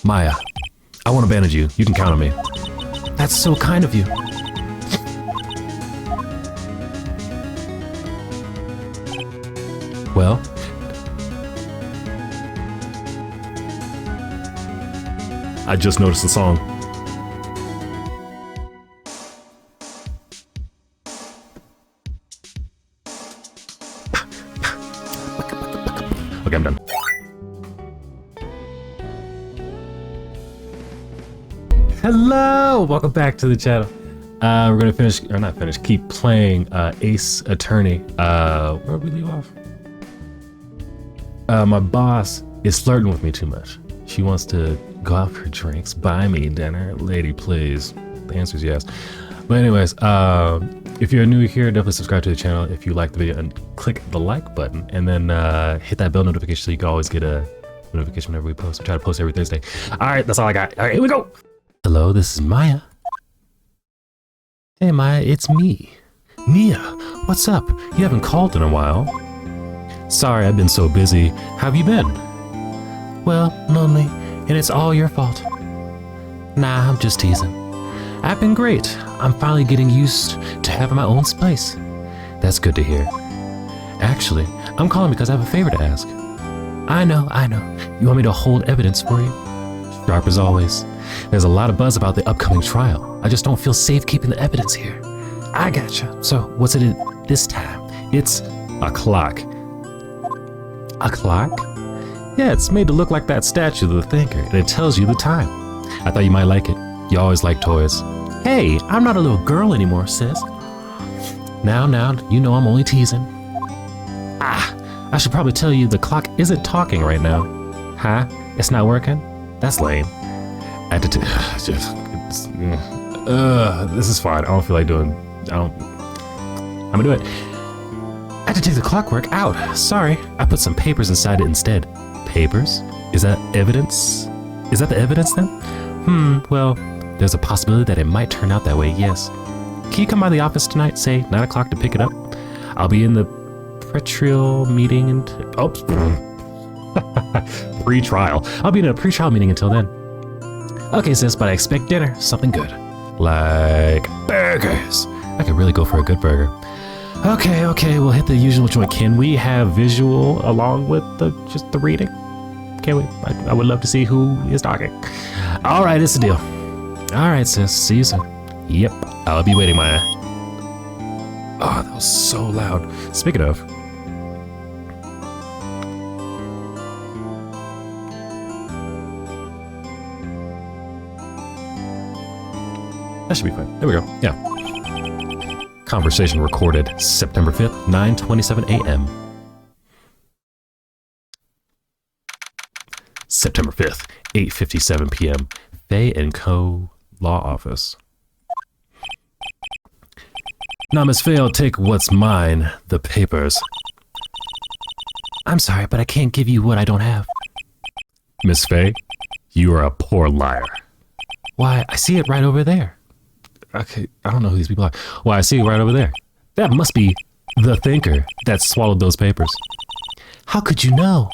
Maya, I won't abandon you. You can count on me. That's so kind of you. Well, I just noticed the song. Okay, I'm done. Hello, welcome back to the channel. We're gonna finish, or not finish, keep playing Ace Attorney. Where did we leave off? My boss is flirting with me too much. She wants to go out for drinks, buy me dinner. Lady, please. The answer is yes. But anyways, if you're new here, definitely subscribe to the channel if you like the video and click the like button, and then hit that bell notification so you can always get a notification whenever we post. We try to post every Thursday. All right, that's all I got. All right, here we go. Hello, this is Maya. Hey Maya, it's me. Mia, what's up? You haven't called in a while. Sorry, I've been so busy. How have you been? Well, lonely, and it's all your fault. Nah, I'm just teasing. I've been great. I'm finally getting used to having my own space. That's good to hear. Actually, I'm calling because I have a favor to ask. I know. You want me to hold evidence for you? Sharp as always. There's a lot of buzz about the upcoming trial. I just don't feel safe keeping the evidence here. I gotcha. So, what's it this time? It's a clock. A clock? Yeah, it's made to look like that statue of the thinker, and it tells you the time. I thought you might like it. You always like toys. Hey, I'm not a little girl anymore, sis. Now, you know I'm only teasing. I should probably tell you the clock isn't talking right now. Huh? It's not working? That's lame. This is fine. I don't feel like doing. I'm gonna do it. I had to take the clockwork out. Sorry, I put some papers inside it instead. Papers? Is that evidence? Is that the evidence then? Well, there's a possibility that it might turn out that way, yes. Can you come by the office tonight, say 9 o'clock, to pick it up? I'll be in the pre-trial meeting and... Pre-trial. I'll be in a pre-trial meeting until then. Okay, sis, but I expect dinner. Something good. Like burgers. I could really go for a good burger. Okay, we'll hit the usual joint. Can we have visual along with just the reading? Can we? I would love to see who is talking. All right, it's a deal. All right, sis. See you soon. Yep, I'll be waiting, Maya. Oh, that was so loud. Speaking of. That should be fine. There we go. Yeah. Conversation recorded September 5th, 9:27 a.m. September 5th, 8:57 p.m. Fay & Co. Law Office. Now, Miss Fay, I'll take what's mine, the papers. I'm sorry, but I can't give you what I don't have. Miss Fay, you are a poor liar. Why, I see it right over there. Okay, I don't know who these people are. Well, I see it right over there. That must be the thinker that swallowed those papers. How could you know?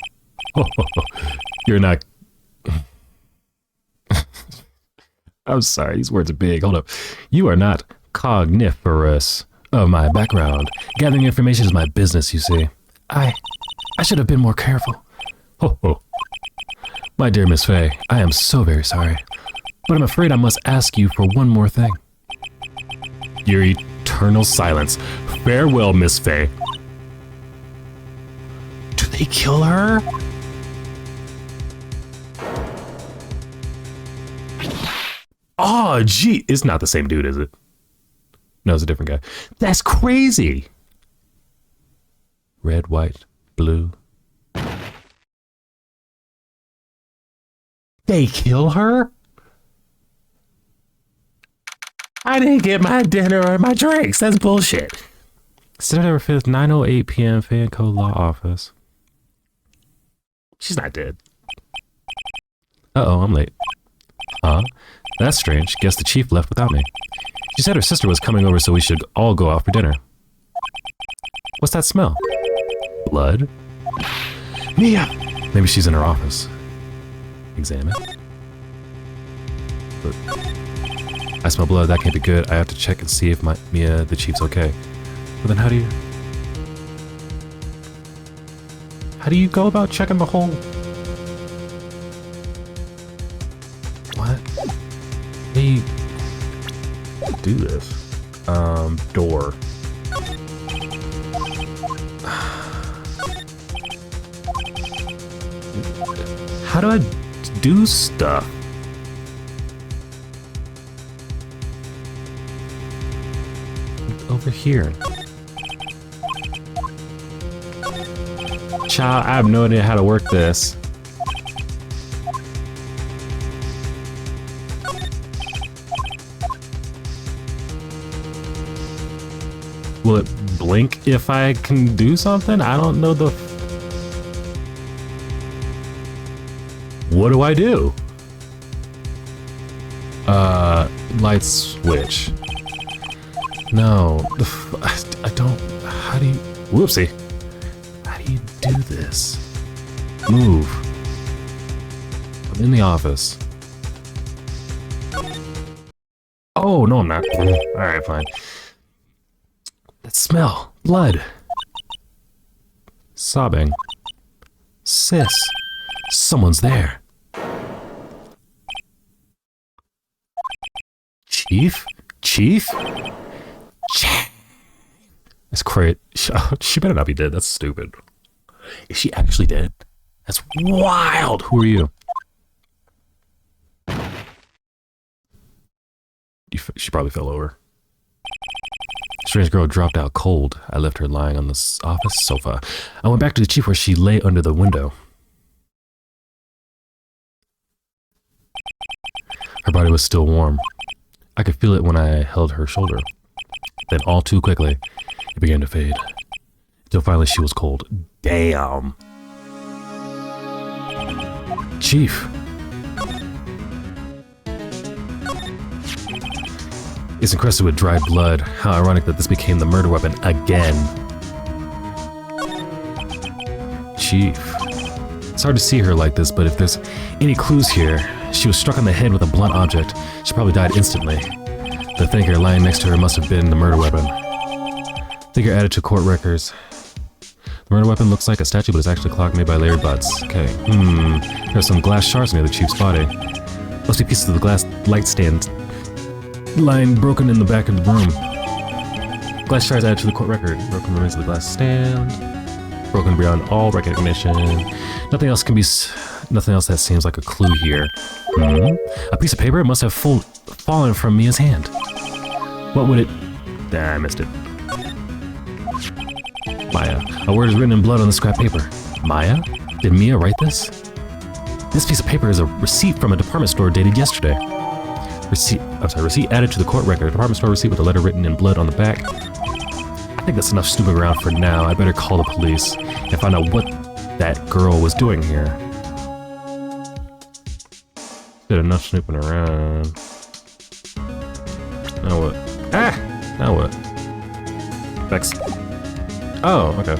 You're not... I'm sorry, these words are big. Hold up. You are not cogniferous of my background. Gathering information is my business, you see. I should have been more careful. My dear Miss Fay, I am so very sorry. But I'm afraid I must ask you for one more thing. Your eternal silence. Farewell, Miss Fay. Do they kill her? Oh, gee. It's not the same dude, is it? No, it's a different guy. That's crazy. Red, white, blue. They kill her? I didn't get my dinner or my drinks. That's bullshit. September 5th, 9:08 p.m. Fay & Co. Law Office. She's not dead. Uh-oh, I'm late. Huh? That's strange. Guess the chief left without me. She said her sister was coming over, so we should all go out for dinner. What's that smell? Blood? Mia! Maybe she's in her office. Examine. But I smell blood. That can't be good. I have to check and see if Mia, the chief's okay. But then how do you go about checking the whole... What? How do you do this? Door. How do I do stuff? Over here. Child, I have no idea how to work this. Will it blink if I can do something? I don't know the... What do I do? Light switch. No, I don't... How do you... Whoopsie. How do you do this? Move. I'm in the office. Oh, no, I'm not. Alright, fine. That smell. Blood. Sobbing. Sis. Someone's there. Chief? Chief? That's great. She better not be dead. That's stupid. Is she actually dead? That's wild. Who are you? She probably fell over. Strange girl dropped out cold. I left her lying on the office sofa. I went back to the chief where she lay under the window. Her body was still warm. I could feel it when I held her shoulder. Then all too quickly, it began to fade. Until finally she was cold. Damn. Chief. It's encrusted with dried blood. How ironic that this became the murder weapon again. Chief. It's hard to see her like this, but if there's any clues here, she was struck on the head with a blunt object. She probably died instantly. The thinker lying next to her must have been the murder weapon. Figure added to court records. The murder weapon looks like a statue, but it's actually a clock made by Larry Butts. Okay. There's some glass shards near the chief's body. Must be pieces of the glass light stand lying broken in the back of the room. Glass shards added to the court record. Broken remains of the glass stand. Broken beyond all recognition. Nothing else that seems like a clue here. A piece of paper must have fallen from Mia's hand. What would it... I missed it. Maya. A word is written in blood on the scrap paper. Maya? Did Mia write this? This piece of paper is a receipt from a department store dated yesterday. Receipt added to the court record. A department store receipt with a letter written in blood on the back. I think that's enough snooping around for now. I better call the police and find out what that girl was doing here. Did enough snooping around. Now what? Now what? Vex. Oh, okay.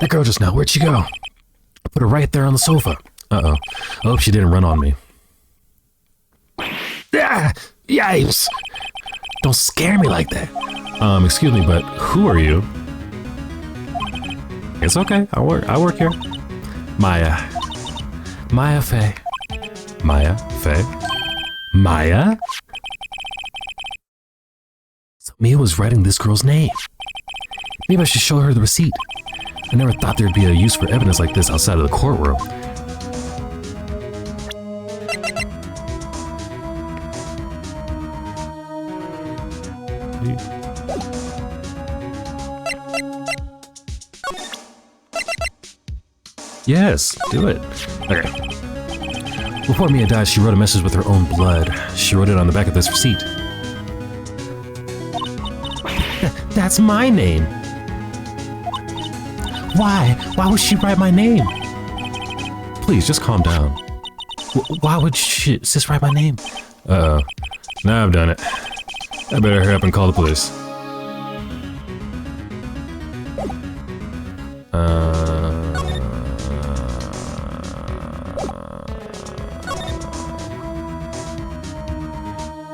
That girl just now, where'd she go? I put her right there on the sofa. Uh-oh. I hope she didn't run on me. Ah! Yipes! Don't scare me like that. Excuse me, but who are you? It's okay. I work here. Maya. Maya Faye. Maya Faye. Maya? So Mia was writing this girl's name. Maybe I should show her the receipt. I never thought there'd be a use for evidence like this outside of the courtroom. Yes, do it. Okay. Before Mia died, she wrote a message with her own blood. She wrote it on the back of this receipt. That's my name. Why? Why would she write my name? Please, just calm down. Why would sis write my name? Uh-oh. Now I've done it. I better hurry up and call the police.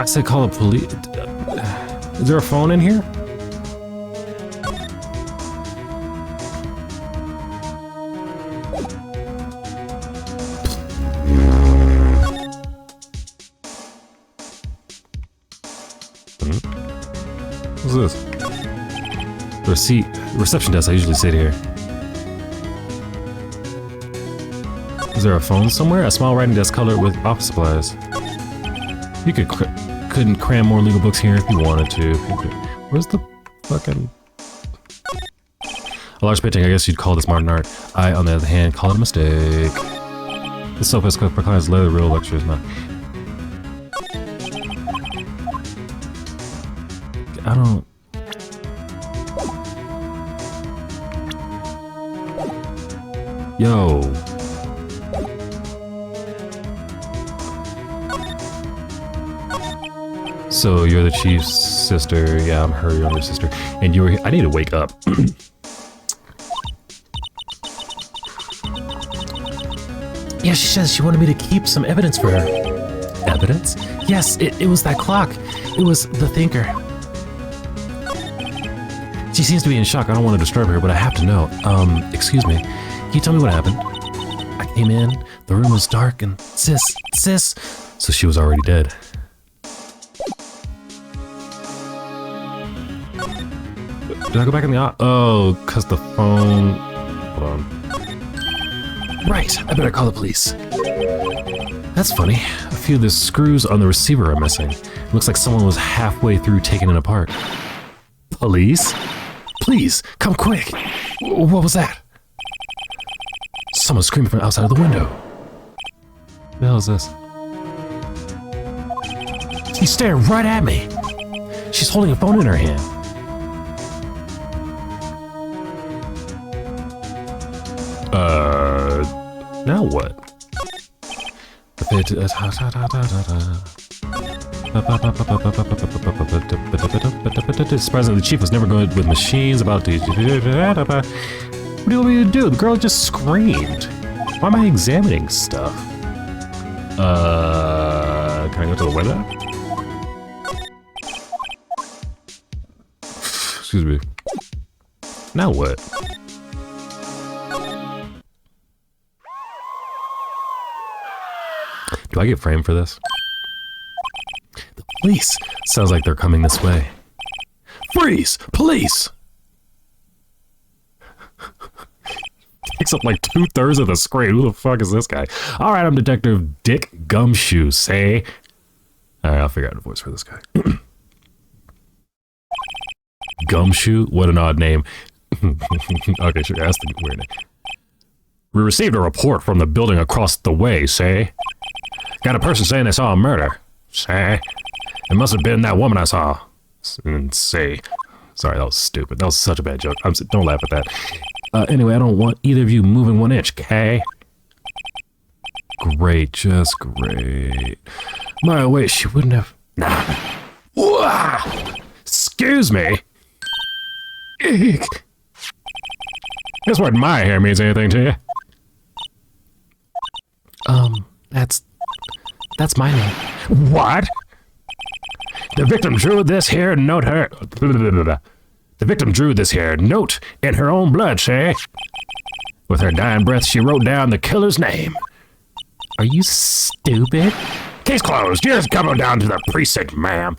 said call the police. Is there a phone in here? What's this? Reception desk. I usually sit here. Is there a phone somewhere? A small writing desk colored with office supplies. You couldn't cram more legal books here if you wanted to. Where's the fucking... A large painting, I guess you'd call this modern art. I, on the other hand, call it a mistake. This sofa is for clients' leather real lectures, not... I don't... Yo. So you're the chief's sister. Yeah, I'm her younger sister. And you were here. I need to wake up. Yeah, she says she wanted me to keep some evidence for her. Evidence? Yes, it was that clock. It was the thinker. She seems to be in shock. I don't want to disturb her, but I have to know. Excuse me. Can you tell me what happened? I came in, the room was dark, and sis. So she was already dead. Did I go back in the oh, cause the phone... Hold on. Right, I better call the police. That's funny. A few of the screws on the receiver are missing. It looks like someone was halfway through taking it apart. Police? Please, come quick. What was that? Someone's screaming from outside of the window. What the hell is this? She's staring right at me. She's holding a phone in her hand. Now what? Surprisingly, the chief was never good with machines about to... What do you want me to do? The girl just screamed. Why am I examining stuff? Can I go to the web app? Excuse me. Now what? Do I get framed for this? The police! Sounds like they're coming this way. Freeze! Police! Takes up like 2/3 of the screen. Who the fuck is this guy? Alright, I'm Detective Dick Gumshoe, say. Alright, I'll figure out a voice for this guy. Gumshoe? What an odd name. Okay, sure, that's the weird name. We received a report from the building across the way, say. Got a person saying they saw a murder, say. It must have been that woman I saw. And say. Sorry, that was stupid. That was such a bad joke. Don't laugh at that. Anyway, I don't want either of you moving 1 inch, okay? Great, just great. My wait, she wouldn't have... Nah. Wah! Excuse me. Eek. Guess what my hair means anything to you? That's my name. What? The victim drew this here note her... The victim drew this here note in her own blood, say. With her dying breath, she wrote down the killer's name. Are you stupid? Case closed. You're just coming down to the precinct, ma'am.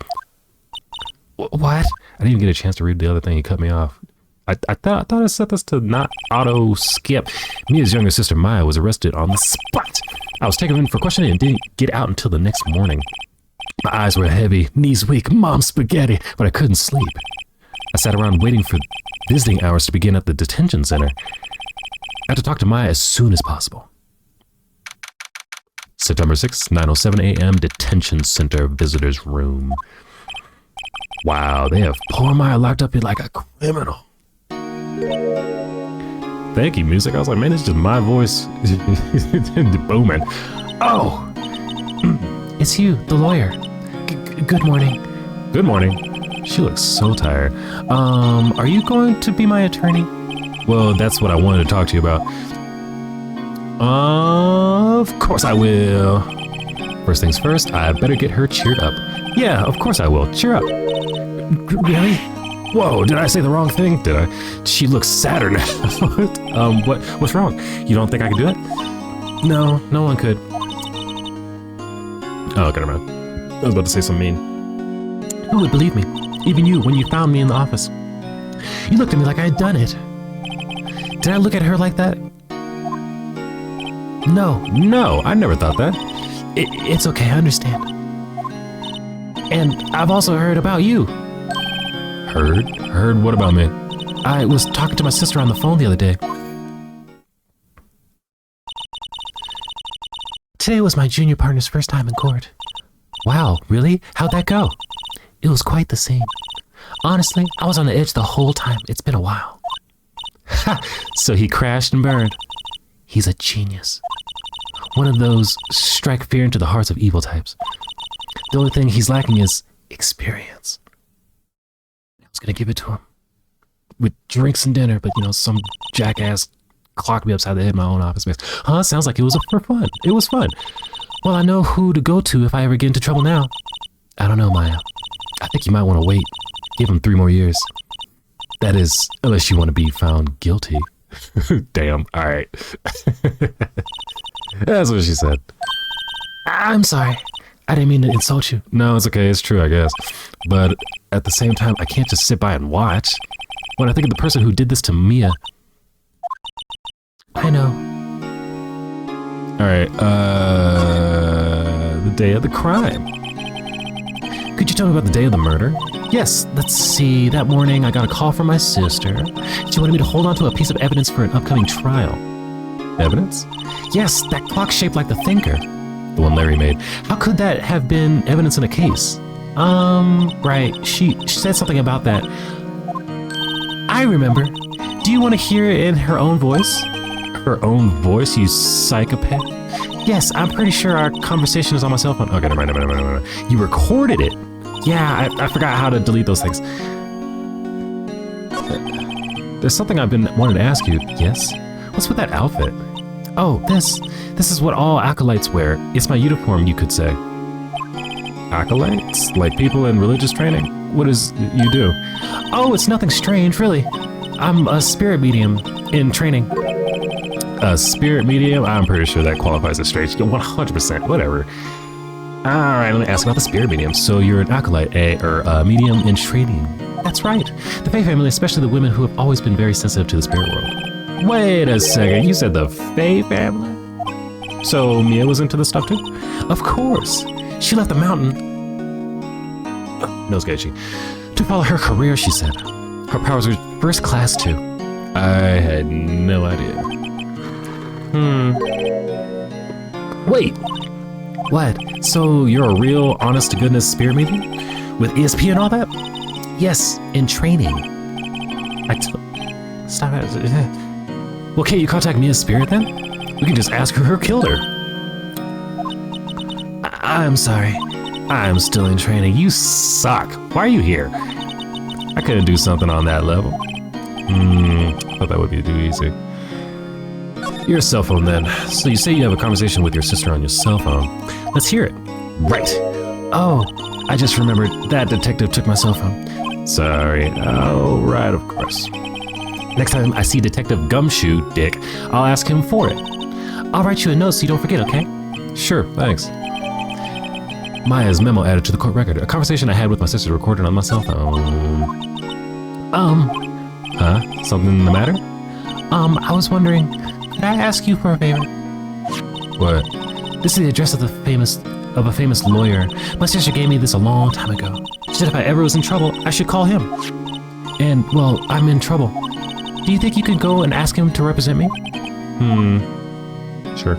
What? I didn't even get a chance to read the other thing. You cut me off. I thought I set this to not auto skip. Mia's younger sister Maya was arrested on the spot. I was taken in for questioning and didn't get out until the next morning. My eyes were heavy, knees weak, mom spaghetti, but I couldn't sleep. I sat around waiting for visiting hours to begin at the detention center. I had to talk to Maya as soon as possible. September 6th, 9:07 a.m. Detention Center Visitors Room. Wow, they have poor Maya locked up here like a criminal. Thank you, music. I was like, man, it's just my voice booming. Oh! It's you, the lawyer. Good morning. Good morning. She looks so tired. Are you going to be my attorney? Well, that's what I wanted to talk to you about. Of course I will. First things first, I better get her cheered up. Yeah, of course I will. Cheer up. Really? Whoa, did I say the wrong thing? Did I? She looks sadder now. What's wrong? You don't think I could do it? No, no one could. Oh, okay, never mind. I was about to say something mean. Who would believe me? Even you, when you found me in the office. You looked at me like I had done it. Did I look at her like that? No, I never thought that. It's okay, I understand. And I've also heard about you. Heard? Heard what about me? I was talking to my sister on the phone the other day. Today was my junior partner's first time in court. Wow, really? How'd that go? It was quite the scene. Honestly, I was on the edge the whole time. It's been a while. Ha! So he crashed and burned. He's a genius. One of those strike fear into the hearts of evil types. The only thing he's lacking is experience. I was gonna give it to him. With drinks and dinner, but some jackass clocked me upside the head in my own office space. Huh? Sounds like it was for fun. It was fun. Well, I know who to go to if I ever get into trouble now. I don't know, Maya. I think you might want to wait. Give him 3 more years. That is, unless you want to be found guilty. Damn, alright. That's what she said. I'm sorry. I didn't mean to insult you. No, it's okay. It's true, I guess. But at the same time, I can't just sit by and watch. When I think of the person who did this to Mia. I know. Alright, the day of the crime. Could you tell me about the day of the murder? Yes, let's see. That morning, I got a call from my sister. She wanted me to hold on to a piece of evidence for an upcoming trial. Evidence? Yes, that clock shaped like the thinker. The one Larry made. How could that have been evidence in a case? Right. She said something about that. I remember. Do you want to hear it in her own voice? Her own voice, you psychopath? Yes, I'm pretty sure our conversation is on my cell phone. Okay, never mind. You recorded it. Yeah, I forgot how to delete those things. There's something I've been wanting to ask you. Yes? What's with that outfit? Oh, this is what all acolytes wear. It's my uniform, you could say. Acolytes? Like people in religious training? What is you do? Oh, it's nothing strange, really. I'm a spirit medium in training. A spirit medium? I'm pretty sure that qualifies as strange. 100%, whatever. Alright, let me ask about the spirit medium. So you're an acolyte, or a medium in training. That's right. The Fae family, especially the women who have always been very sensitive to the spirit world. Wait a second, you said the Fae family? So Mia was into this stuff too? Of course. She left the mountain. No sketchy. To follow her career, she said. Her powers were first class too. I had no idea. Wait. What? So you're a real, honest-to-goodness spirit medium? With ESP and all that? Yes, in training. Stop it. Well, can't you contact Mia's spirit then? We can just ask her who killed her. I'm sorry. I'm still in training. You suck. Why are you here? I couldn't do something on that level. Thought that would be too easy. Your cell phone then. So you say you have a conversation with your sister on your cell phone. Let's hear it. Right. Oh, I just remembered that detective took my cell phone. Sorry. Oh, right, of course. Next time I see Detective Gumshoe Dick, I'll ask him for it. I'll write you a note so you don't forget, okay? Sure, thanks. Maya's memo added to the court record. A conversation I had with my sister recorded on my cell phone. Huh? Something the matter? I was wondering, could I ask you for a favor? What? This is the address of a famous lawyer. My sister gave me this a long time ago. She said if I ever was in trouble, I should call him. And, well, I'm in trouble. Do you think you could go and ask him to represent me? Sure.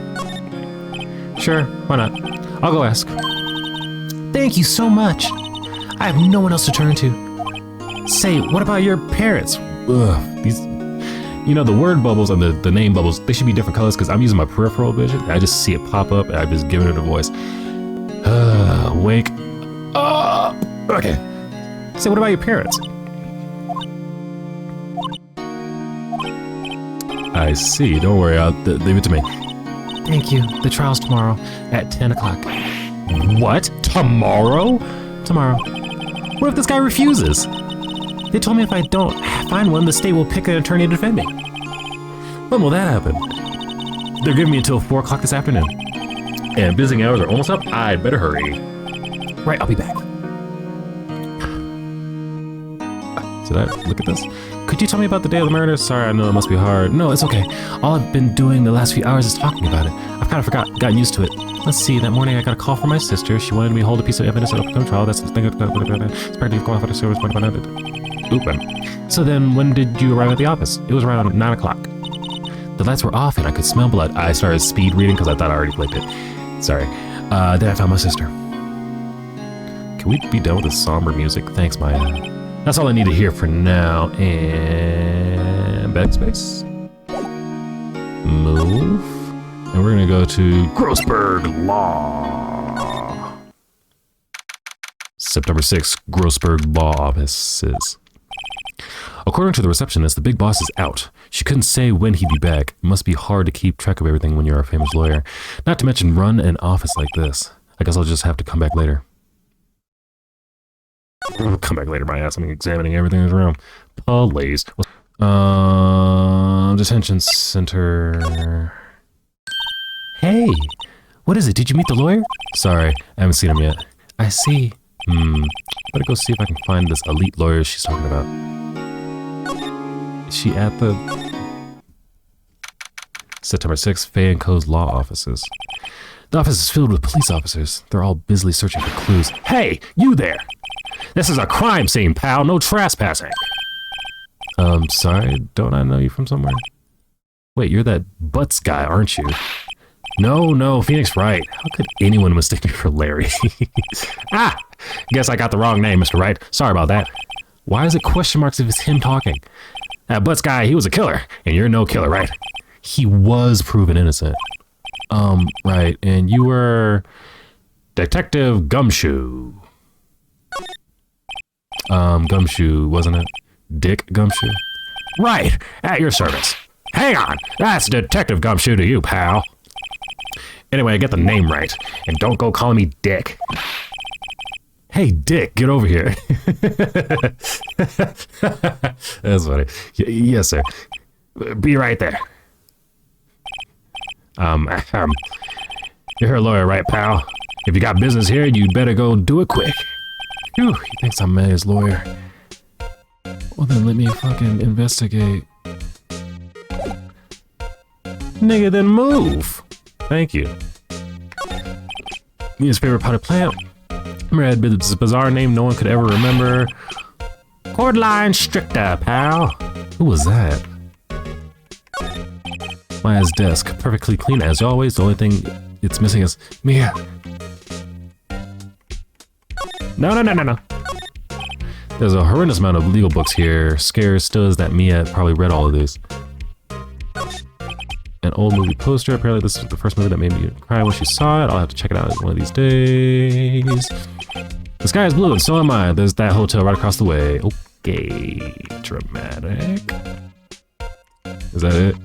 Sure, why not? I'll go ask. Thank you so much. I have no one else to turn to. Say, what about your parents? Ugh, these... the word bubbles and the name bubbles, they should be different colors because I'm using my peripheral vision. I just see it pop up and I'm just giving it a voice. Wake up. Okay. Say, what about your parents? I see. Don't worry. I'll leave it to me. Thank you. The trial's tomorrow at 10 o'clock. What? Tomorrow? Tomorrow. What if this guy refuses? They told me if I don't find one, the state will pick an attorney to defend me. When will that happen? They're giving me until 4 o'clock this afternoon. And visiting hours are almost up. I'd better hurry. Right, I'll be back. Did I look at this? Could you tell me about the day of the murder? Sorry, I know it must be hard. No, it's okay. All I've been doing the last few hours is talking about it. I've kind of gotten used to it. Let's see, that morning I got a call from my sister. She wanted me to hold a piece of evidence at upcoming trial. That's the thing. It's practically going off at a service point. Open. So then, when did you arrive at the office? It was around 9 o'clock. The lights were off and I could smell blood. I started speed reading because I thought I already clicked it. Sorry. Then I found my sister. Can we be done with this somber music? Thanks, Maya. That's all I need to hear for now. And backspace. Move. And we're gonna go to Grossberg Law. September 6th, Grossberg Law Offices. According to the receptionist, the big boss is out. She couldn't say when he'd be back. It must be hard to keep track of everything when you're a famous lawyer. Not to mention run an office like this. I guess I'll just have to come back later. Come back later, my ass. I'm examining everything in this room. Police. Detention center. Hey, what is it? Did you meet the lawyer? Sorry, I haven't seen him yet. I see. Better go see if I can find this elite lawyer she's talking about. Is she at the September 6th, Fay & Co.'s law offices? The office is filled with police officers. They're all busily searching for clues. Hey, you there! This is a crime scene, pal. No trespassing. Sorry, don't I know you from somewhere? Wait, you're that Butts guy, aren't you? No, Phoenix Wright. How could anyone mistake me for Larry? Guess I got the wrong name, Mr. Wright. Sorry about that. Why is it question marks if it's him talking? That Butts guy, he was a killer, and you're no killer, right? He was proven innocent. Right, and you were Detective Gumshoe. Gumshoe, wasn't it? Dick Gumshoe? Right, at your service. Hang on, that's Detective Gumshoe to you, pal. Anyway, get the name right, and don't go calling me Dick. Hey, Dick, get over here. That's funny. Yes, sir. Be right there. You're a lawyer, right, pal? If you got business here, you better go do it quick. Phew, he thinks I'm his lawyer. Well, then let me fucking investigate. Nigga, then move. Thank you. His favorite potted plant. Remember, it had this bizarre name no one could ever remember. Cordyline stricta, pal. Who was that? Maya's desk, perfectly clean as always. The only thing it's missing is Mia. No. There's a horrendous amount of legal books here. Scared still is that Mia probably read all of these. An old movie poster. Apparently this is the first movie that made me cry when she saw it. I'll have to check it out one of these days. The sky is blue and so am I. There's that hotel right across the way. Okay, dramatic. Is that it?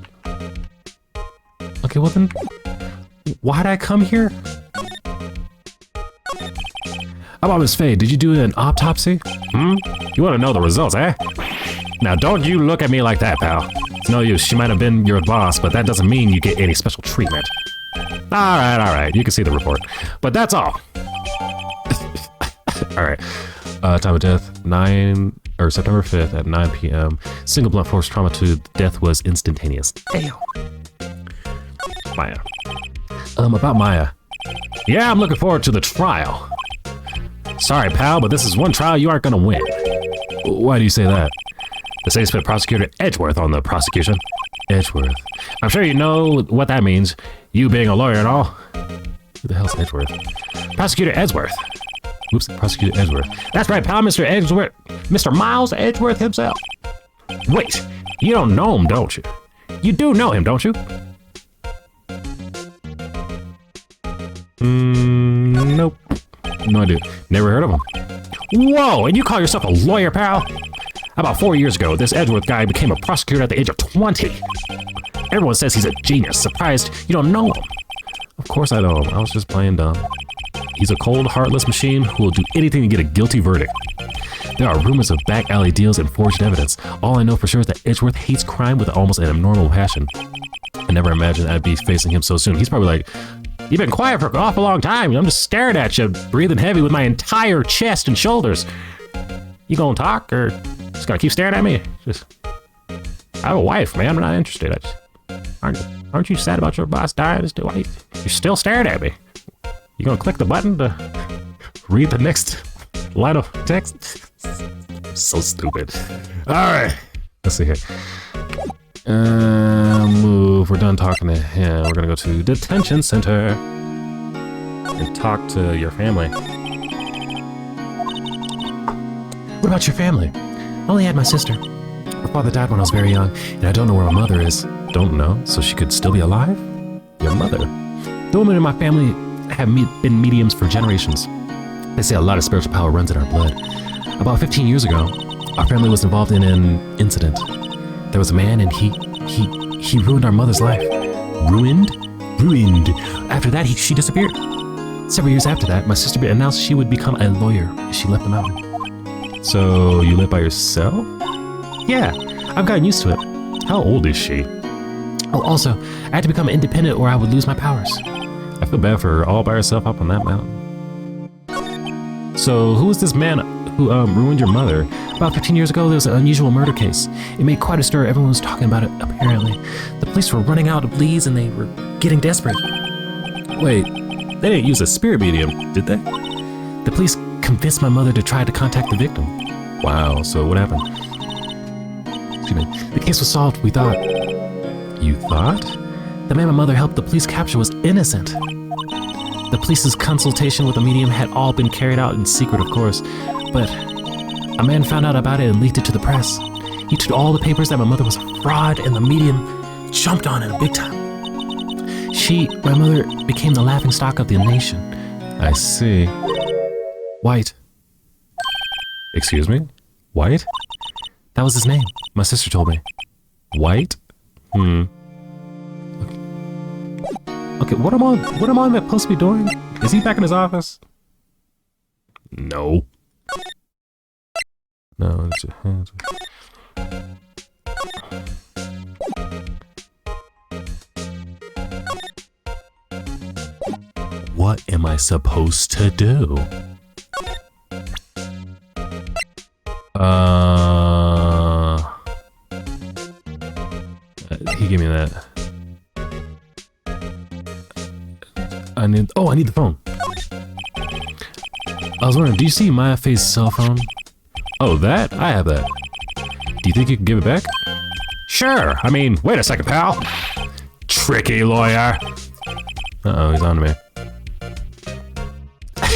Okay, well then, why'd I come here? How about Miss Faye? Did you do an autopsy? You want to know the results, eh? Now don't you look at me like that, pal. It's no use. She might have been your boss, but that doesn't mean you get any special treatment. All right. You can see the report. But that's all. All right. Time of death, September 5th at 9 p.m. Single blunt force trauma to death was instantaneous. Damn. Maya. About Maya. Yeah, I'm looking forward to the trial. Sorry, pal, but this is one trial you aren't gonna win. Why do you say that? The state's put Prosecutor Edgeworth on the prosecution. Edgeworth. I'm sure you know what that means, you being a lawyer and all. Who the hell's Edgeworth? Prosecutor Edgeworth. Oops, Prosecutor Edgeworth. That's right, pal, Mr. Edgeworth. Mr. Miles Edgeworth himself. Wait, you don't know him, don't you? You do know him, don't you? Nope. No idea. Never heard of him. Whoa, and you call yourself a lawyer, pal? About 4 years ago, this Edgeworth guy became a prosecutor at the age of 20. Everyone says he's a genius. Surprised you don't know him. Of course I know him. I was just playing dumb. He's a cold, heartless machine who will do anything to get a guilty verdict. There are rumors of back alley deals and forged evidence. All I know for sure is that Edgeworth hates crime with almost an abnormal passion. I never imagined I'd be facing him so soon. He's probably like, "You've been quiet for an awful long time. I'm just staring at you, breathing heavy with my entire chest and shoulders. You gonna talk or just gonna keep staring at me? I have a wife, man. I'm not interested. Aren't you sad about your boss dying? You're still staring at me. You gonna click the button to read the next line of text?" So stupid. All right. Let's see here. Move. We're done talking to him. We're gonna go to detention center and talk to your family. What about your family? I only had my sister. My father died when I was very young, and I don't know where my mother is. Don't know? So she could still be alive? Your mother. The women in my family have been mediums for generations. They say a lot of spiritual power runs in our blood. About 15 years ago, our family was involved in an incident. There was a man, and he ruined our mother's life. Ruined? Ruined. After that, she disappeared. Several years after that, my sister announced she would become a lawyer, and she left the mountain. So, you live by yourself? Yeah, I've gotten used to it. How old is she? Oh, also, I had to become independent or I would lose my powers. I feel bad for her all by herself up on that mountain. So, who was this man who ruined your mother? About 15 years ago, there was an unusual murder case. It made quite a stir. Everyone was talking about it, apparently. The police were running out of leads and they were getting desperate. Wait, they didn't use a spirit medium, did they? The police convinced my mother to try to contact the victim. Wow, so what happened? Excuse me. The case was solved, we thought. You thought? The man my mother helped the police capture was innocent. The police's consultation with the medium had all been carried out in secret, of course, but a man found out about it and leaked it to the press. He took all the papers that my mother was a fraud, and the medium jumped on it big time. My mother, became the laughingstock of the nation. I see. White. Excuse me? White? That was his name. My sister told me. White? Okay, what am I supposed to be doing? Is he back in his office? No. No. What am I supposed to do? He gave me that. I need the phone. I was wondering, do you see Maya Faye's cell phone? Oh, that? I have that. Do you think you can give it back? Sure. I mean, wait a second, pal. Tricky lawyer. Uh-oh, he's on to me.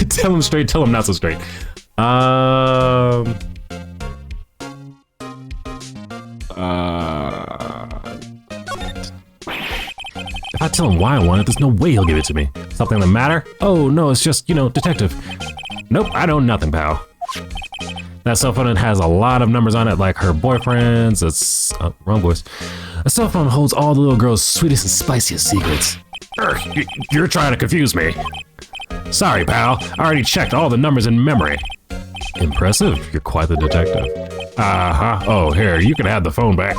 Tell him straight, tell him not so straight. If I tell him why I want it, there's no way he'll give it to me. Something the matter? Oh, no, it's just, detective. Nope, I know nothing, pal. That cell phone has a lot of numbers on it, like her boyfriend's. It's wrong voice. A cell phone holds all the little girl's sweetest and spiciest secrets. You're trying to confuse me. Sorry, pal. I already checked all the numbers in memory. Impressive. You're quite the detective. Uh-huh. Oh, here, you can have the phone back.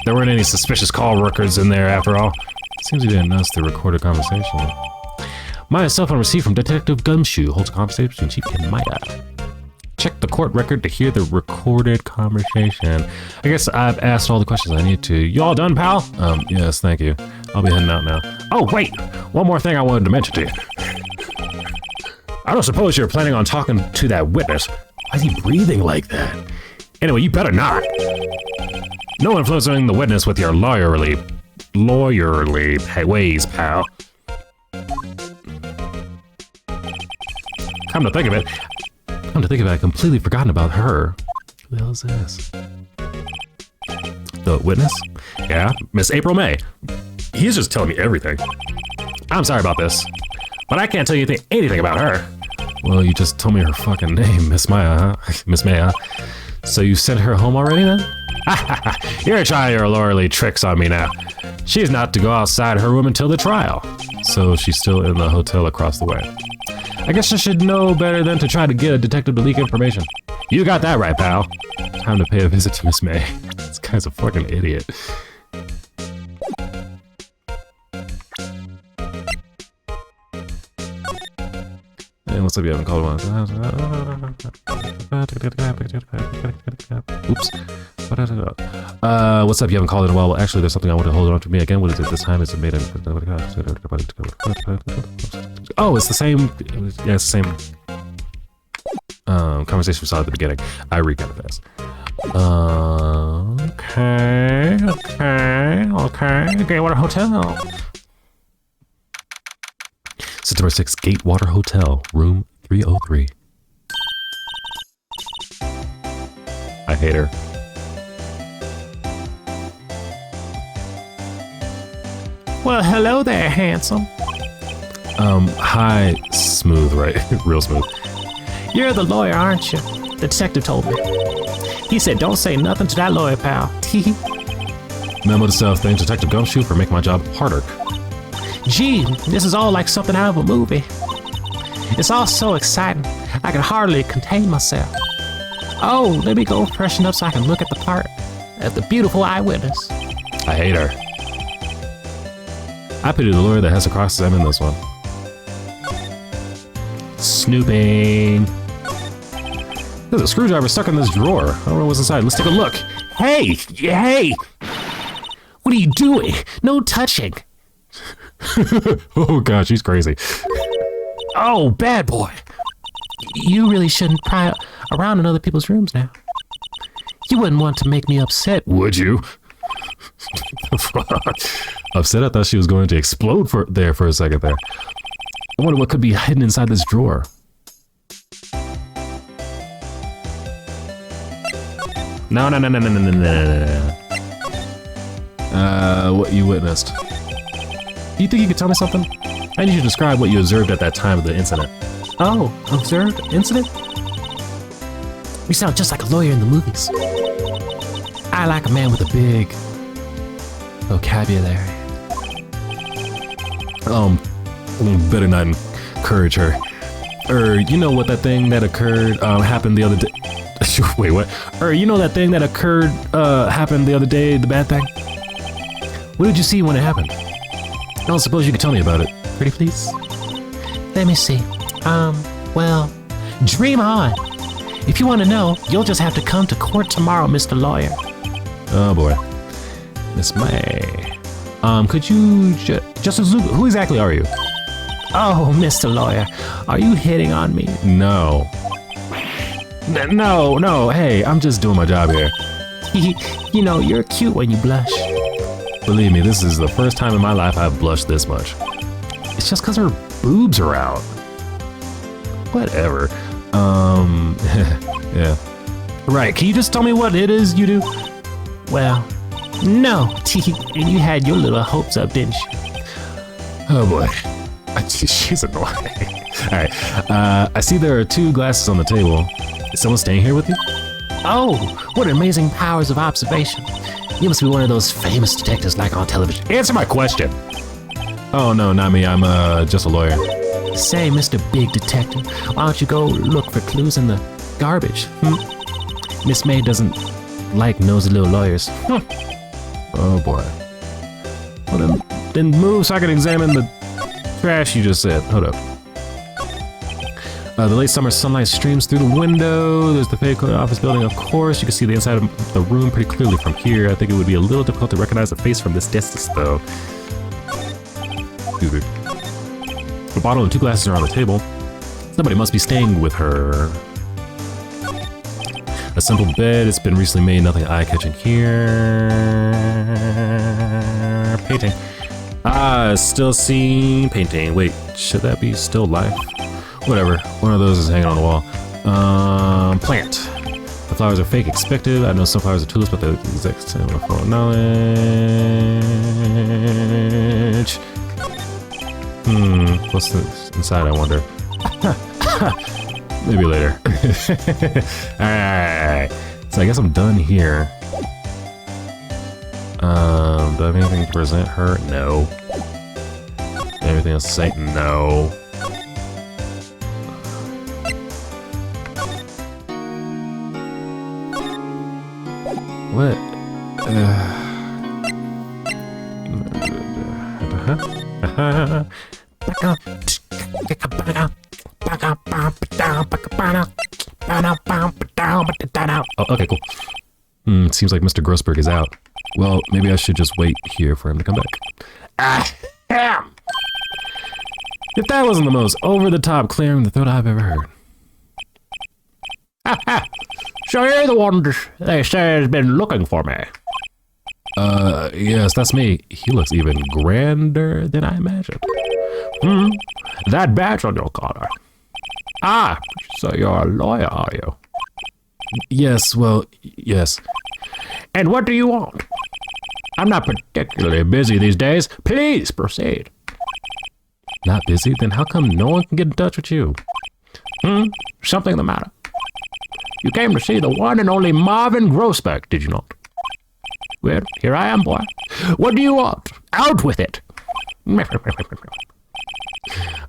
There weren't any suspicious call records in there after all. Seems you didn't notice the recorded conversation. Maya's cell phone received from Detective Gumshoe holds a conversation between Chief and Maya. Check the court record to hear the recorded conversation. I guess I've asked all the questions I need to. You all done, pal? Yes, thank you. I'll be heading out now. Oh, wait! One more thing I wanted to mention to you. I don't suppose you're planning on talking to that witness. Why is he breathing like that? Anyway, you better not. No influencing the witness with your lawyerly ways, pal. Come to think of it, I completely forgotten about her. Who the hell is this? The witness? Yeah, Miss April May. He's just telling me everything. I'm sorry about this, but I can't tell you anything about her. Well, you just told me her fucking name, Miss Maya, huh? Miss May, huh? So you sent her home already then? You're trying your lawyerly tricks on me now. She's not to go outside her room until the trial. So she's still in the hotel across the way. I guess I should know better than to try to get a detective to leak information. You got that right, pal. Time to pay a visit to Miss May. This guy's a fucking idiot. And what's up? You haven't called one. Oops. What's up? You haven't called in a while. Well, actually, there's something I want to hold on to me again. What is it this time? Is it made in... Oh, it's the same... Yeah, it's the same... conversation we saw at the beginning. I read kind of fast. Okay. Gatewater Hotel. September 6th, Gatewater Hotel, room 303. I hate her. Well, hello there, handsome. Hi, smooth, right? Real smooth. You're the lawyer, aren't you? The detective told me. He said, don't say nothing to that lawyer, pal. Memo to self, thanks Detective Gumshoe for making my job harder. Gee, this is all like something out of a movie. It's all so exciting, I can hardly contain myself. Oh, let me go freshen up so I can look at the part of the beautiful eyewitness. I hate her. I pity the lawyer that has to cross-examine this one. Snooping. There's a screwdriver stuck in this drawer. I don't know what's inside. Let's take a look. Hey! What are you doing? No touching. Oh gosh, she's crazy. Oh, bad boy. You really shouldn't pry around in other people's rooms now. You wouldn't want to make me upset, would you? Upset? I thought she was going to explode for a second there. I wonder what could be hidden inside this drawer. No. What you witnessed. Do you think you could tell me something? I need you to describe what you observed at that time of the incident. Oh, observed? Incident? You sound just like a lawyer in the movies. I like a man with a big vocabulary. Better not encourage her. You know what that thing that occurred happened the other day? Wait, what? You know that thing that occurred happened the other day, the bad thing? What did you see when it happened? I don't suppose you could tell me about it. Pretty please? Let me see. Well, dream on. If you want to know, you'll just have to come to court tomorrow, Mr. Lawyer. Oh boy. Miss May. Could you Justice Luke, who exactly are you? Oh, Mr. Lawyer, are you hitting on me? No. No, hey, I'm just doing my job here. You know, you're cute when you blush. Believe me, this is the first time in my life I've blushed this much. It's just because her boobs are out. Whatever. Yeah. Right, can you just tell me what it is you do? Well, no. And you had your little hopes up, didn't you? Oh boy. She's annoying. Alright, I see there are 2 glasses on the table. Is someone staying here with you? Oh, what amazing powers of observation. You must be one of those famous detectives like on television. Answer my question! Oh no, not me, I'm just a lawyer. Say, Mr. Big Detective, why don't you go look for clues in the garbage? Miss May doesn't like nosy little lawyers. Oh boy. Well then move so I can examine the trash you just said. Hold up. The late summer sunlight streams through the window. There's the fake office building, of course. You can see the inside of the room pretty clearly from here. I think it would be a little difficult to recognize the face from this distance, though. Excuse me. A bottle and 2 glasses are on the table. Somebody must be staying with her. A simple bed. It's been recently made. Nothing eye-catching here. Painting. Still seeing painting. Wait, should that be still life? Whatever, one of those is hanging on the wall. Plant. The flowers are fake, expected. I know some flowers are tulips, but they're exact same knowledge. What's this inside, I wonder? Maybe later. Alright, so I guess I'm done here. Do I have anything to present her? No. Anything else to say? No. What? Oh, okay, cool. Seems like Mr. Grossberg is out. Well, maybe I should just wait here for him to come back. If that wasn't the most over-the-top clearing the throat I've ever heard. So you're the one they say has been looking for me. Yes, that's me. He looks even grander than I imagined. That badge on your collar. Ah, so you're a lawyer, are you? Yes, well, yes. And what do you want? I'm not particularly busy these days. Please proceed. Not busy? Then how come no one can get in touch with you? Something the matter. You came to see the one and only Marvin Grossberg, did you not? Well, here I am, boy. What do you want? Out with it.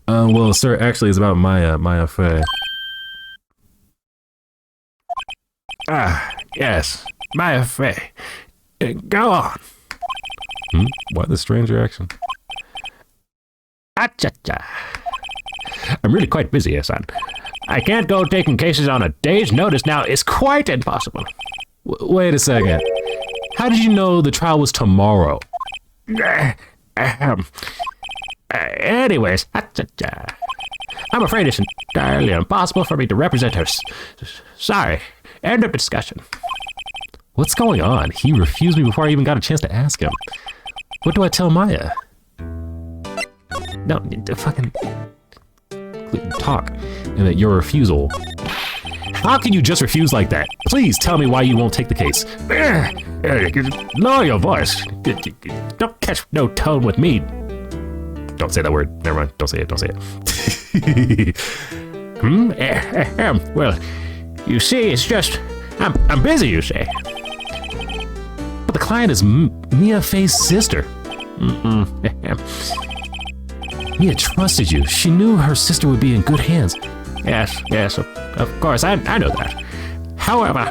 Well, sir, actually, it's about my affair. Ah, yes, my affair. Go on. Why the strange reaction? Cha-cha. I'm really quite busy here, son. I can't go taking cases on a day's notice now. It's quite impossible. Wait a second. How did you know the trial was tomorrow? Anyways, I'm afraid it's entirely impossible for me to represent her. Sorry. End of discussion. What's going on? He refused me before I even got a chance to ask him. What do I tell Maya? No, fucking talk. And that your refusal. How can you just refuse like that? Please tell me why you won't take the case. Lower your voice. Don't catch no tone with me. Don't say that word. Never mind. Don't say it. Don't say it. Well, you see, it's just I'm busy. You say. But the client is Mia Faye's sister. Mia trusted you. She knew her sister would be in good hands. Yes, of course, I know that. However,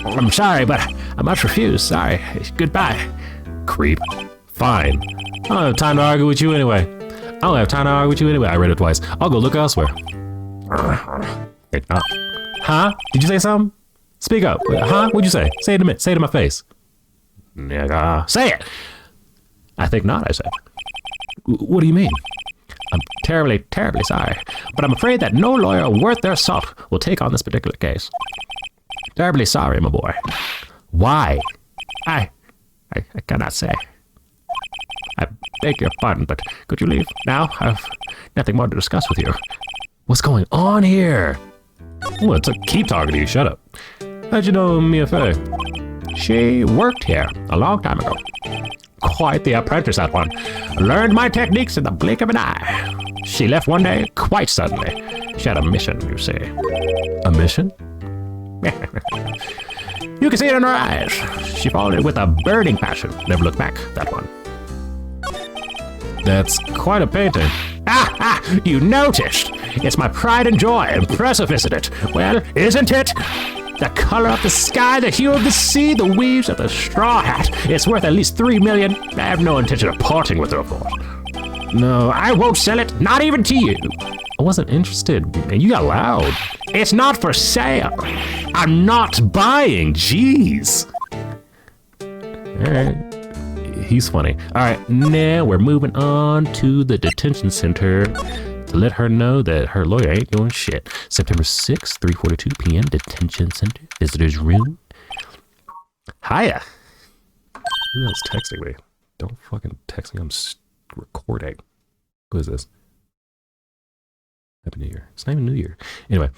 I'm sorry, but I must refuse. Sorry. Goodbye. Creep. Fine. I don't have time to argue with you anyway. I read it twice. I'll go look elsewhere. Huh? Did you say something? Speak up. Huh? What'd you say? Say it to me. Say it to my face. Say it. I think not, I said. What do you mean? I'm terribly, terribly sorry, but I'm afraid that no lawyer worth their salt will take on this particular case. Terribly sorry, my boy. Why? I cannot say. I beg your pardon, but could you leave now? I've nothing more to discuss with you. What's going on here? Well, keep talking to you. Shut up. How'd you know Mia Faye? She worked here a long time ago. Quite the apprentice, that one. Learned my techniques in the blink of an eye. She left one day quite suddenly. She had a mission, you see. A mission? You can see it in her eyes. She followed it with a burning passion. Never looked back, that one. That's quite a painting. You noticed. It's my pride and joy. Impressive, isn't it? Well, isn't it? The color of the sky, the hue of the sea, the weaves of the straw hat. It's worth at least $3 million. I have no intention of parting with it, of course. No, I won't sell it, not even to you. I wasn't interested, and you got loud. It's not for sale. I'm not buying, jeez. All right, he's funny. All right, now we're moving on to the detention center to let her know that her lawyer ain't doing shit. September 6th, 3:42 p.m. Detention center, visitor's room. Hiya. Who else texting me? Don't fucking text me. I'm recording. Who is this? Happy New Year. It's not even New Year. Anyway.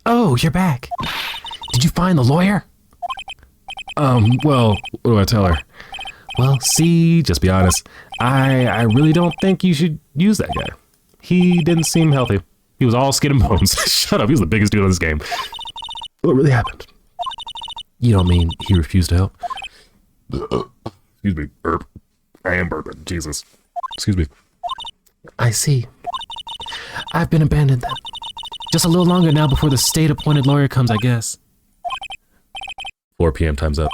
Oh, you're back. Did you find the lawyer? Well, what do I tell her? Well, see, just be honest. I really don't think you should use that guy. He didn't seem healthy. He was all skin and bones. Shut up, he was the biggest dude in this game. What really happened? You don't mean he refused to help? Excuse me, burp. I am burping, Jesus. Excuse me. I see. I've been abandoned then. Just a little longer now before the state-appointed lawyer comes, I guess. 4 p.m. time's up.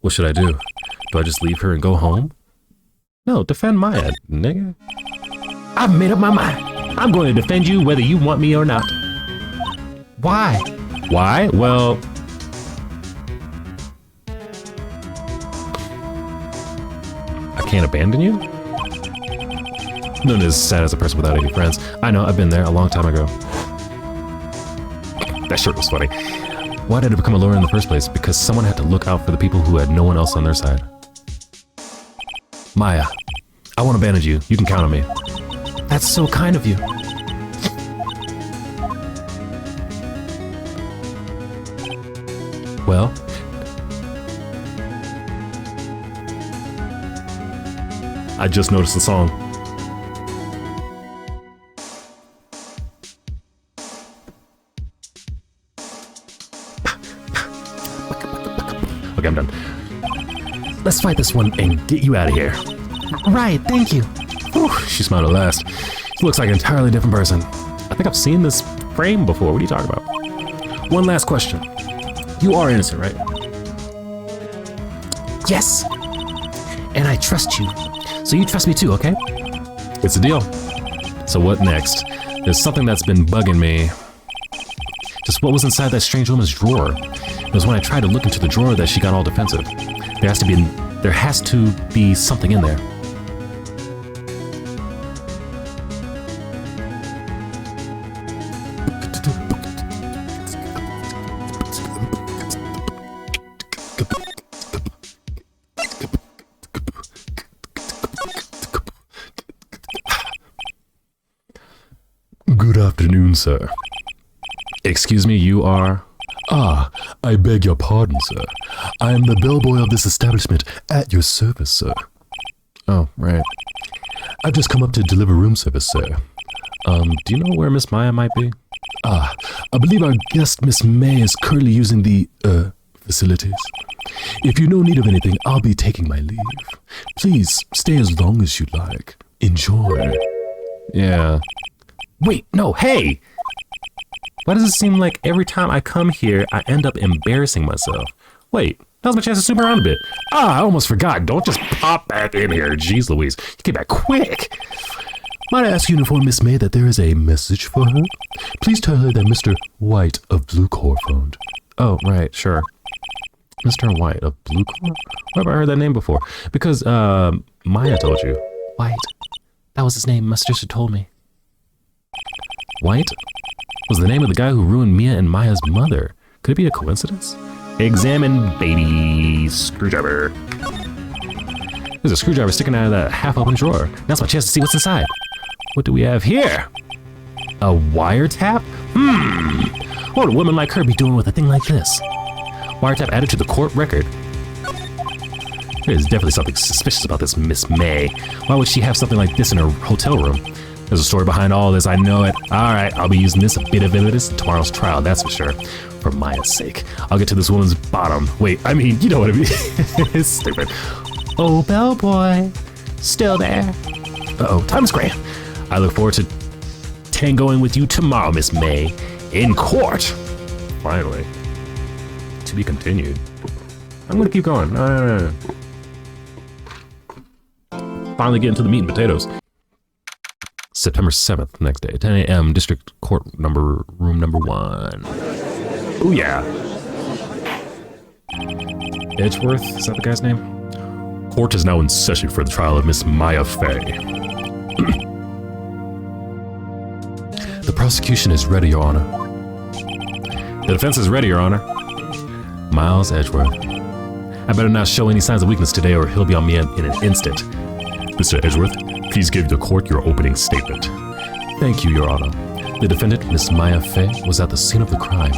What should I do? Do I just leave her and go home? No, defend Maya, nigga. I've made up my mind. I'm going to defend you whether you want me or not. Why? Why? Well... I can't abandon you? Known as sad as a person without any friends. I know, I've been there a long time ago. That shirt was funny. Why did it become a lure in the first place? Because someone had to look out for the people who had no one else on their side. Maya, I won't abandon you. You can count on me. That's so kind of you. Well, I just noticed the song. Okay, I'm done. Let's fight this one and get you out of here. Right, thank you. Whew, she smiled at last. She looks like an entirely different person. I think I've seen this frame before. What are you talking about? One last question. You are innocent, right? Yes. And I trust you. So you trust me too, okay? It's a deal. So what next? There's something that's been bugging me. Just what was inside that strange woman's drawer? It was when I tried to look into the drawer that she got all defensive. There has to be something in there. Good afternoon, sir. Excuse me, you are? Ah, I beg your pardon, sir. I am the bellboy of this establishment, at your service, sir. Oh, right. I've just come up to deliver room service, sir. Do you know where Miss Maya might be? Ah, I believe our guest, Miss May, is currently using the, facilities. If you're no need of anything, I'll be taking my leave. Please, stay as long as you'd like. Enjoy. Yeah. Wait, no, hey! Why does it seem like every time I come here, I end up embarrassing myself? Wait, now's my chance to zoom around a bit. I almost forgot. Don't just pop back in here. Jeez Louise, you get back quick. Might I ask you to inform Miss May that there is a message for her? Please tell her that Mr. White of Blue Corps phoned. Oh, right, sure. Mr. White of Blue Corps? Where have I heard that name before? Because, Maya told you. White. That was his name. My sister told me. White was the name of the guy who ruined Mia and Maya's mother. Could it be a coincidence? Examine baby screwdriver. There's a screwdriver sticking out of that half-open drawer. Now's my chance to see what's inside. What do we have here? A wiretap? What would a woman like her be doing with a thing like this? Wiretap added to the court record. There's definitely something suspicious about this Miss May. Why would she have something like this in her hotel room? There's a story behind all this, I know it. Alright, I'll be using this bit of evidence in tomorrow's trial, that's for sure. For Maya's sake. I'll get to this woman's bottom. Wait, I mean, you know what I mean. It's stupid. Oh, bellboy. Still there. Uh-oh, time's grand. I look forward to tangoing with you tomorrow, Miss May. In court. Finally. To be continued. I'm gonna keep going. Finally get into the meat and potatoes. September 7th, next day, 10 a.m., District Court room number 1. Ooh, yeah. Edgeworth, is that the guy's name? Court is now in session for the trial of Miss Maya Fey. The prosecution is ready, Your Honor. The defense is ready, Your Honor. Miles Edgeworth. I better not show any signs of weakness today or he'll be on me in an instant. Mr. Edgeworth, please give the court your opening statement. Thank you, Your Honor. The defendant, Miss Maya Fey, was at the scene of the crime.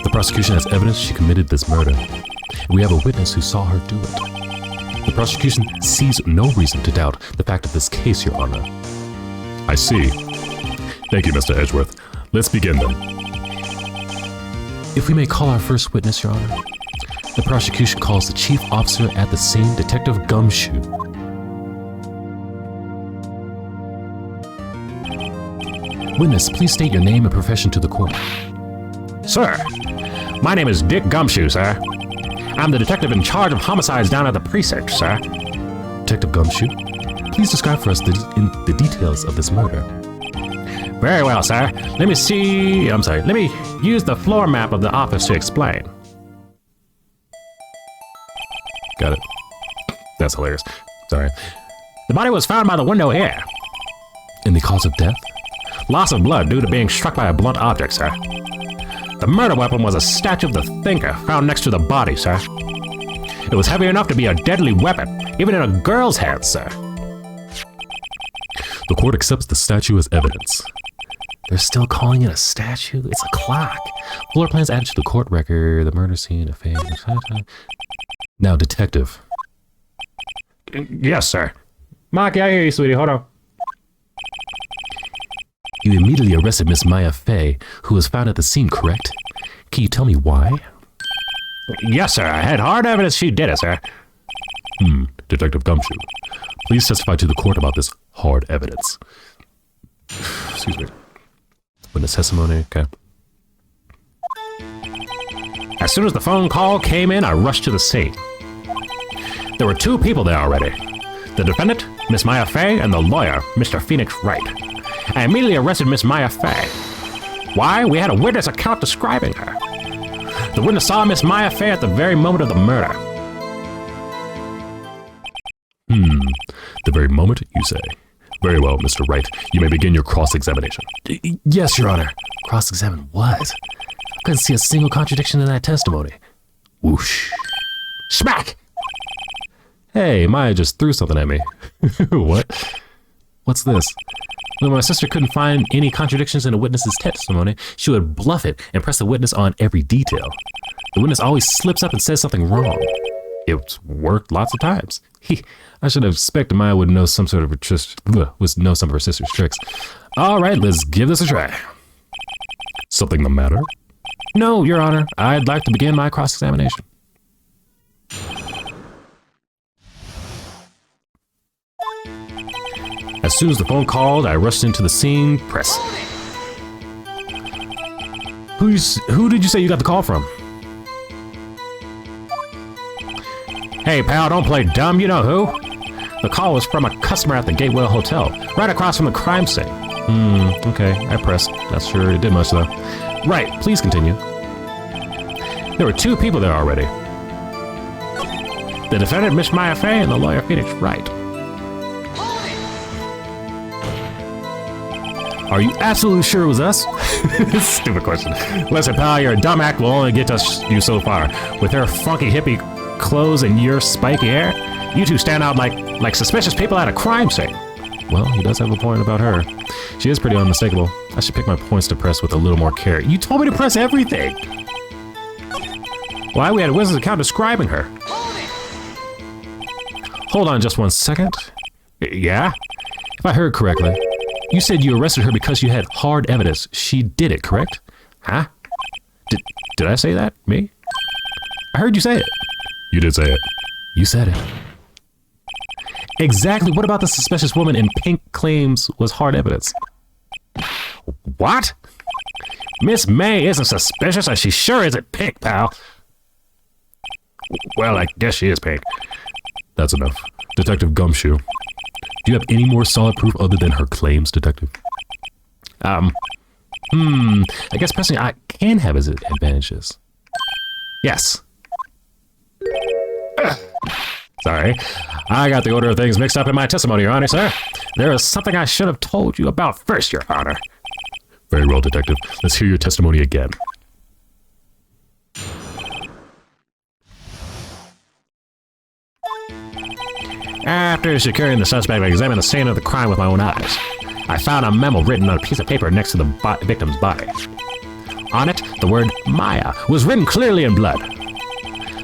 The prosecution has evidence she committed this murder. We have a witness who saw her do it. The prosecution sees no reason to doubt the fact of this case, Your Honor. I see. Thank you, Mr. Edgeworth. Let's begin then. If we may call our first witness, Your Honor. The prosecution calls the chief officer at the scene, Detective Gumshoe. Witness, please state your name and profession to the court. Sir, my name is Dick Gumshoe, sir. I'm the detective in charge of homicides down at the precinct, sir. Detective Gumshoe, please describe for us the details of this murder. Very well, sir. Let me use the floor map of the office to explain. Got it. That's hilarious. Sorry. The body was found by the window here. And the cause of death? Loss of blood due to being struck by a blunt object, sir. The murder weapon was a statue of the thinker found next to the body, sir. It was heavy enough to be a deadly weapon, even in a girl's hands, sir. The court accepts the statue as evidence. They're still calling it a statue? It's a clock. Floor plans added to the court record, the murder scene, a fake. Now, detective. Yes, sir. Maki, I hear you, sweetie. Hold on. You immediately arrested Miss Maya Fey, who was found at the scene, correct? Can you tell me why? Yes, sir. I had hard evidence she did it, sir. Detective Gumshoe, please testify to the court about this hard evidence. Excuse me. Witness testimony, okay. As soon as the phone call came in, I rushed to the scene. There were 2 people there already. The defendant, Miss Maya Fey, and the lawyer, Mr. Phoenix Wright. I immediately arrested Miss Maya Fey. Why? We had a witness account describing her. The witness saw Miss Maya Fey at the very moment of the murder. The very moment, you say. Very well, Mr. Wright. You may begin your cross-examination. Yes, Your Honor. Cross-examine what? I couldn't see a single contradiction in that testimony. Whoosh. Smack! Hey, Maya just threw something at me. What? What's this? When my sister couldn't find any contradictions in a witness's testimony, she would bluff it and press the witness on every detail. The witness always slips up and says something wrong. It's worked lots of times. I should have expected Maya would know some of her sister's tricks. All right, let's give this a try. Something the matter? No, Your Honor. I'd like to begin my cross-examination. As soon as the phone called, I rushed into the scene. Press. Who did you say you got the call from? Hey, pal, don't play dumb. You know who? The call was from a customer at the Gateway Hotel, right across from the crime scene. Okay, I pressed. Not sure it did much, though. Right, please continue. There were 2 people there already. The defendant, Miss Maya Fey, and the lawyer, Phoenix Wright. Are you absolutely sure it was us? Stupid question. Listen, pal, your dumb act will only get you so far. With her funky hippie clothes and your spiky hair, you 2 stand out like suspicious people at a crime scene. Well, he does have a point about her. She is pretty unmistakable. I should pick my points to press with a little more care. You told me to press everything. Why? We had a witness account describing her. Hold on just one second. Yeah? If I heard correctly, you said you arrested her because you had hard evidence she did it, correct? Huh? Did I say that? Me? I heard you say it. You did say it. You said it. Exactly. What about the suspicious woman in pink claims was hard evidence? What? Miss May isn't suspicious, and she sure isn't pink, pal. Well, I guess she is pink. That's enough. Detective Gumshoe, do you have any more solid proof other than her claims, Detective? I guess pressing I can have its advantages. Yes. Sorry, I got the order of things mixed up in my testimony, Your Honor, sir. There is something I should have told you about first, Your Honor. Very well, Detective. Let's hear your testimony again. After securing the suspect, I examined the scene of the crime with my own eyes. I found a memo written on a piece of paper next to the victim's body. On it, the word Maya was written clearly in blood.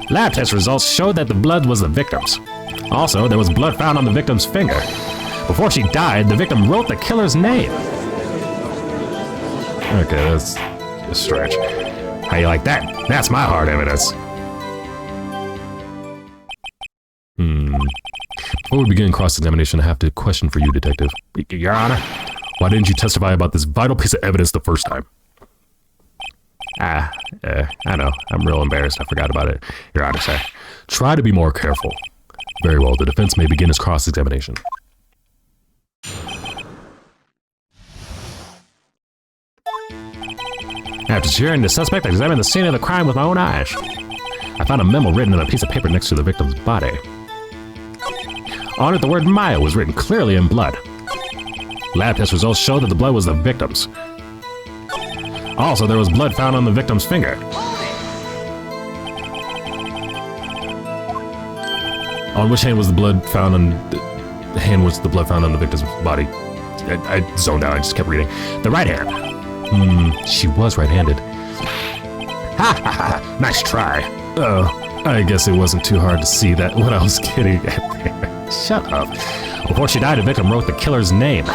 Lab test results showed that the blood was the victim's. Also, there was blood found on the victim's finger. Before she died, the victim wrote the killer's name. Okay, that's a stretch. How you like that? That's my hard evidence. Before we begin cross-examination, I have a question for you, Detective. Your Honor? Why didn't you testify about this vital piece of evidence the first time? I know. I'm real embarrassed. I forgot about it, Your Honor, sir. Try to be more careful. Very well, the defense may begin its cross-examination. After securing the suspect, I examined the scene of the crime with my own eyes. I found a memo written on a piece of paper next to the victim's body. On it, the word Maya was written clearly in blood. Lab test results showed that the blood was the victim's. Also, there was blood found on the victim's finger. On which hand was the blood found on the hand was the blood found on the victim's body? I zoned out, I just kept reading. The right hand. She was right-handed. Ha ha ha, nice try. Oh, I guess it wasn't too hard to see that what I was getting at there. Shut up. Before she died, the victim wrote the killer's name.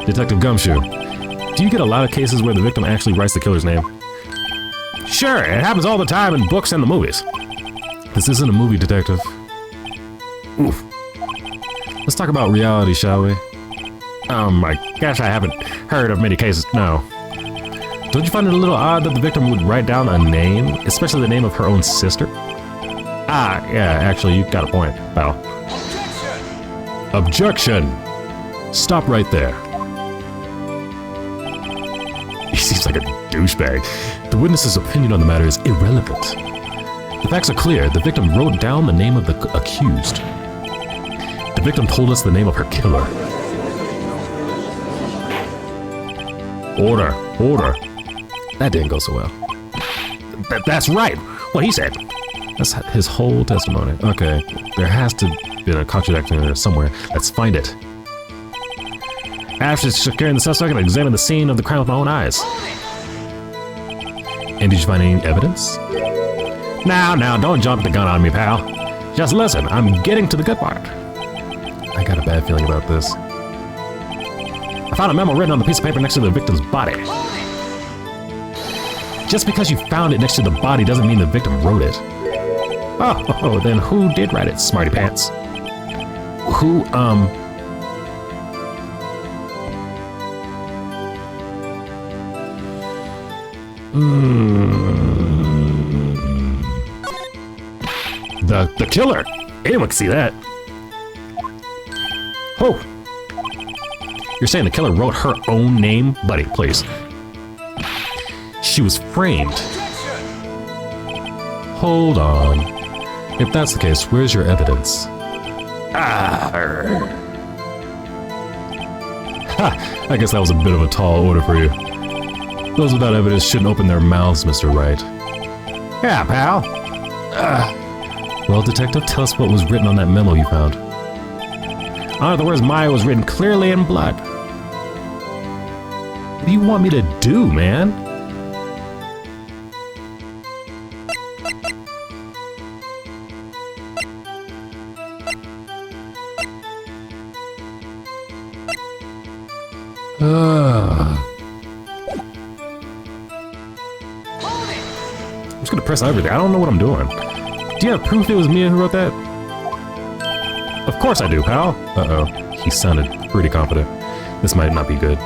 Detective Gumshoe, do you get a lot of cases where the victim actually writes the killer's name? Sure, it happens all the time in books and the movies. This isn't a movie, Detective. Oof. Let's talk about reality, shall we? I guess I haven't heard of many cases, no. Don't you find it a little odd that the victim would write down a name, especially the name of her own sister? Yeah, actually, you've got a point, pal. Objection! Stop right there. He seems like a douchebag. The witness's opinion on the matter is irrelevant. The facts are clear. The victim wrote down the name of the accused. The victim told us the name of her killer. Order, order. That didn't go so well. That's right, what he said. That's his whole testimony. Okay, there has to be a contradiction there somewhere. Let's find it. After securing the suspect, I examined the scene of the crime with my own eyes. And did you find any evidence? Now, don't jump the gun on me, pal. Just listen, I'm getting to the good part. I got a bad feeling about this. I found a memo written on the piece of paper next to the victim's body. Just because you found it next to the body doesn't mean the victim wrote it. Oh, then who did write it, smarty pants? Who, The killer. Anyone can see that. Oh. You're saying the killer wrote her own name? Buddy, please. She was framed. Hold on. If that's the case, where's your evidence? Ha! I guess that was a bit of a tall order for you. Those without evidence shouldn't open their mouths, Mr. Wright. Yeah, pal. Well, Detective, tell us what was written on that memo you found. On the words Maya was written clearly in blood. What do you want me to do, man? I'm just gonna press everything. I don't know what I'm doing. Do you have proof it was me who wrote that? Of course I do, pal. Uh-oh. He sounded pretty confident. This might not be good.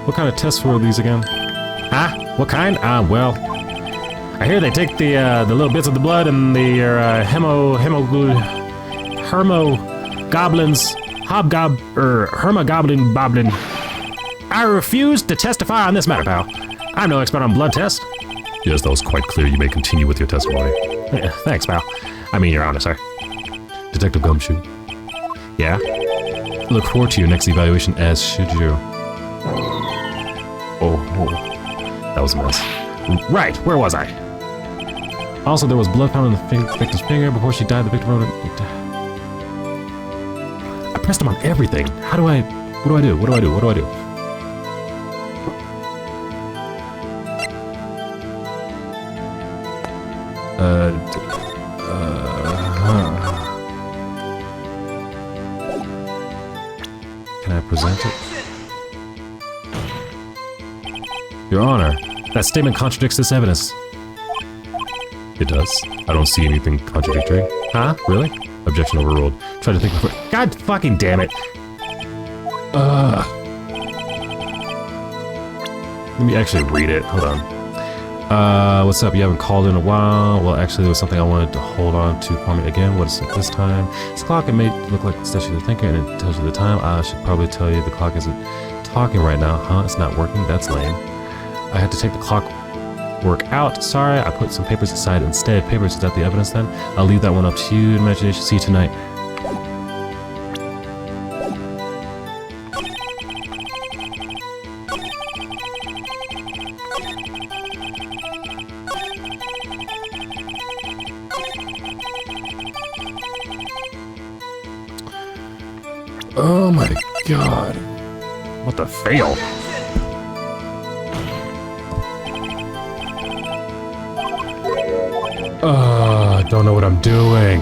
What kind of tests were these again? Huh? What kind? Well, I hear they take the little bits of the blood and the hermogoblins, hermogoblin boblin. I refuse to testify on this matter, pal. I'm no expert on blood tests. Yes, that was quite clear. You may continue with your testimony. Yeah, thanks, pal. I mean, Your Honor, sir. Detective Gumshoe. Yeah? Look forward to your next evaluation, as should you. Oh, that was a mess. Right, where was I? Also, there was blood found on the victim's finger before she died. The victim wrote it. I pressed him on everything. What do I do? What do I do? Can I present it? Your Honor, that statement contradicts this evidence. It does. I don't see anything contradictory. Huh? Really? Objection overruled. Try to think before. God fucking damn it. Let me actually read it. Hold on. What's up? You haven't called in a while. Well, actually, there was something I wanted to hold on to for me again. What is it this time? This clock, it may look like it's statue of the thinker, and it tells you the time. I should probably tell you the clock isn't talking right now. Huh? It's not working? That's lame. I had to take the clock work out. Sorry, I put some papers aside instead. Papers, is that the evidence then? I'll leave that one up to you. Imagination. See you tonight. Oh my god. What the fail? Don't know what I'm doing.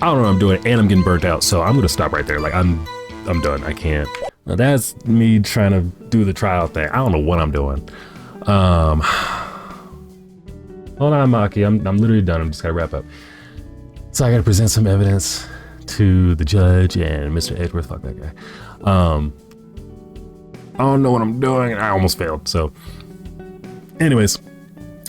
I don't know what I'm doing, and I'm getting burnt out, so I'm gonna stop right there. Like, I'm done. I can't. Now, that's me trying to do the trial thing. I don't know what I'm doing. Hold on, Maki. I'm literally done. I'm just gotta wrap up. So I gotta present some evidence to the judge and Mr. Edgeworth. Fuck that guy. I don't know what I'm doing, and I almost failed. So, anyways,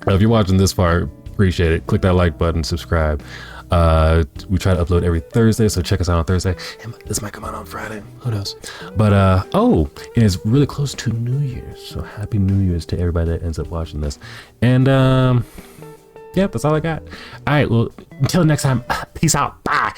if you're watching this far, appreciate it. Click that like button, subscribe. We try to upload every Thursday, so check us out on Thursday. And this might come out on Friday, who knows? But oh, and it's really close to New Year's, so happy New Year's to everybody that ends up watching this. And yeah, that's all I got. All right, well, until next time, peace out, bye.